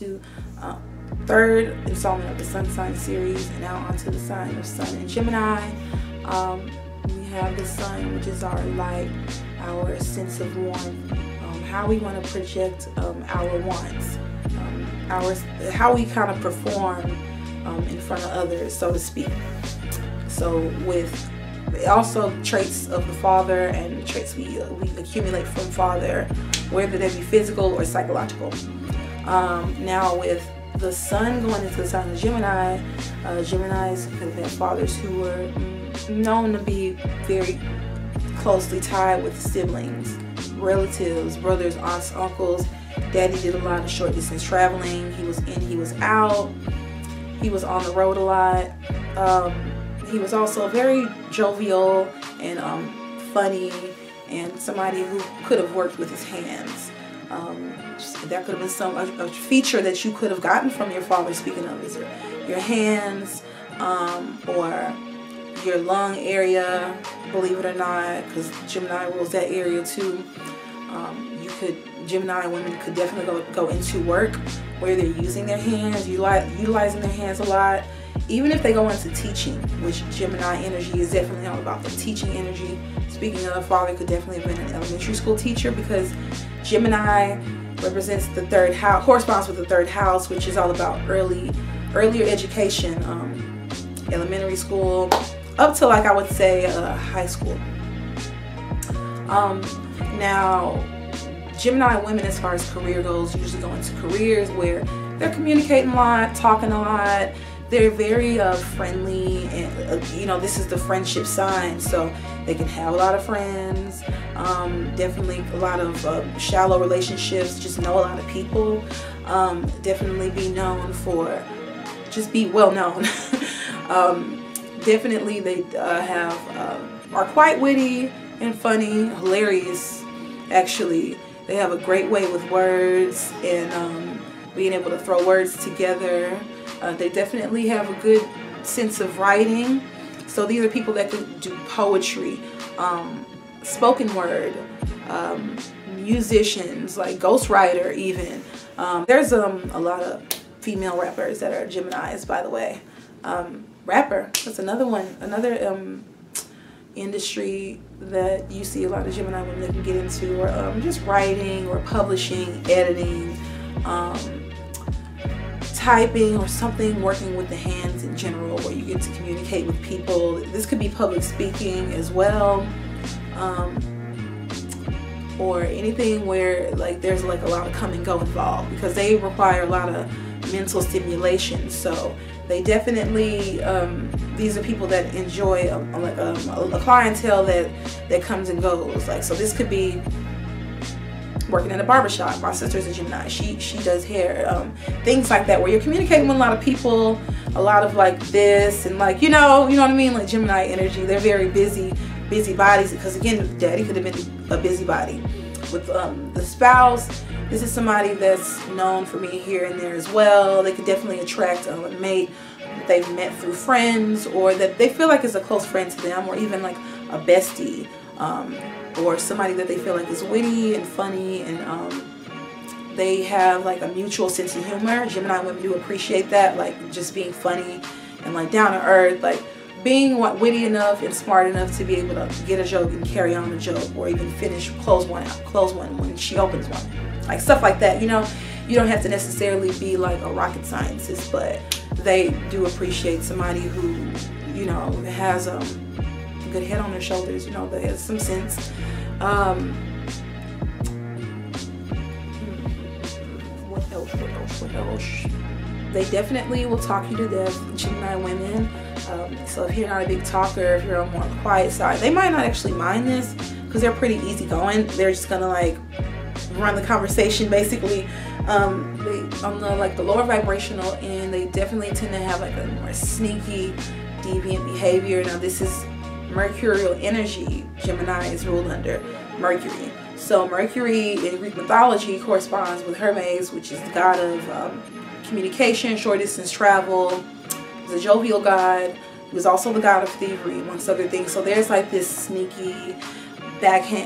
into third installment of the Sun Sign series, and now onto the sign of Sun in Gemini. We have the Sun, which is our light, our sense of warmth, how we want to project our wants, how we kind of perform in front of others, so to speak. So with also traits of the father and traits we accumulate from father, whether they be physical or psychological. Now with the Sun going into the sign of Gemini, Geminis could have had fathers who were known to be very closely tied with siblings, relatives, brothers, aunts, uncles. Daddy did a lot of short distance traveling. He was in, he was out. He was on the road a lot. He was also very jovial and funny, and somebody who could have worked with his hands. That could have been a feature that you could have gotten from your father. Speaking of, is your hands or your lung area, believe it or not, because Gemini rules that area too. Gemini women could definitely go into work where they're using their hands, utilizing their hands a lot. Even if they go into teaching, which Gemini energy is definitely all about, the teaching energy. Speaking of, father could definitely have been an elementary school teacher, because Gemini represents the third house, corresponds with the third house, which is all about earlier education, elementary school, up to, like, I would say high school. Now Gemini women, as far as career goes, usually go into careers where they're communicating a lot, talking a lot. They're very friendly, and this is the friendship sign, so they can have a lot of friends. Definitely a lot of shallow relationships, just know a lot of people. Definitely be known for, just be well known. Definitely they are quite witty and funny, hilarious actually. They have a great way with words and being able to throw words together. They definitely have a good sense of writing. So these are people that could do poetry, spoken word, musicians, like ghostwriter even. There's a lot of female rappers that are Geminis, by the way. Rapper, that's another one, another industry that you see a lot of Gemini women that can get into, or just writing or publishing, editing, typing, or something working with the hands in general, where you get to communicate with people. This could be public speaking as well, or anything where like there's like a lot of come and go involved, because they require a lot of mental stimulation. So they definitely these are people that enjoy a clientele that comes and goes. Like, so this could be working in a barbershop. My sister's a Gemini. She does hair, things like that, where you're communicating with a lot of people, a lot of like this and like, you know what I mean, like Gemini energy. They're very busy bodies, because again, daddy could have been a busybody. With the spouse, this is somebody that's known for being here and there as well. They could definitely attract a mate that they've met through friends, or that they feel like is a close friend to them, or even like a bestie, or somebody that they feel like is witty and funny, and they have like a mutual sense of humor. Gemini women do appreciate that, like just being funny and like down to earth, like being witty enough and smart enough to be able to get a joke and carry on a joke, or even close one when she opens one, like stuff like that. You don't have to necessarily be like a rocket scientist, but they do appreciate somebody who has a good head on their shoulders, that has some sense. What else? They definitely will talk you to death, Gemini women. So if you're not a big talker, if you're more on the quiet side, they might not actually mind this, because they're pretty easygoing. They're just gonna like run the conversation basically. On the lower vibrational end, they definitely tend to have like a more sneaky, deviant behavior. Now this is mercurial energy. Gemini is ruled under Mercury. So Mercury in Greek mythology corresponds with Hermes, which is the god of communication, short distance travel. He's a jovial god. He was also the god of thievery, amongst other things. So there's like this sneaky,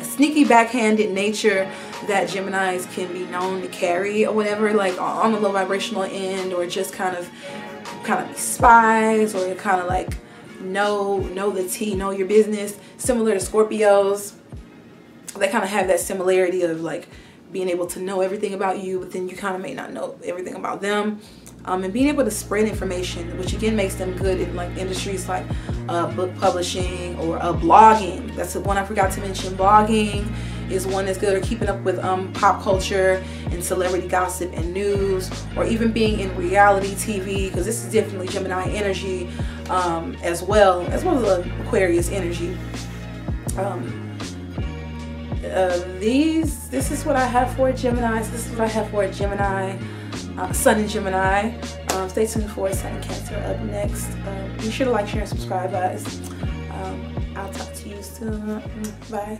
sneaky backhanded nature that Geminis can be known to carry or whatever, like on the low vibrational end, or just kind of be spies, or kind of like know the tea, know your business. Similar to Scorpios, they kind of have that similarity of like being able to know everything about you, but then you kind of may not know everything about them. And being able to spread information, which again makes them good in like industries like book publishing or blogging. That's the one I forgot to mention. Blogging is one that's good, or keeping up with pop culture and celebrity gossip and news, or even being in reality TV, because this is definitely Gemini energy, as well as Aquarius energy. This is what I have for Geminis. This is what I have for a Gemini, Sun in Gemini. Stay tuned for Sun in Cancer up next. Be sure to like, share, and subscribe, guys. I'll talk to you soon. Bye.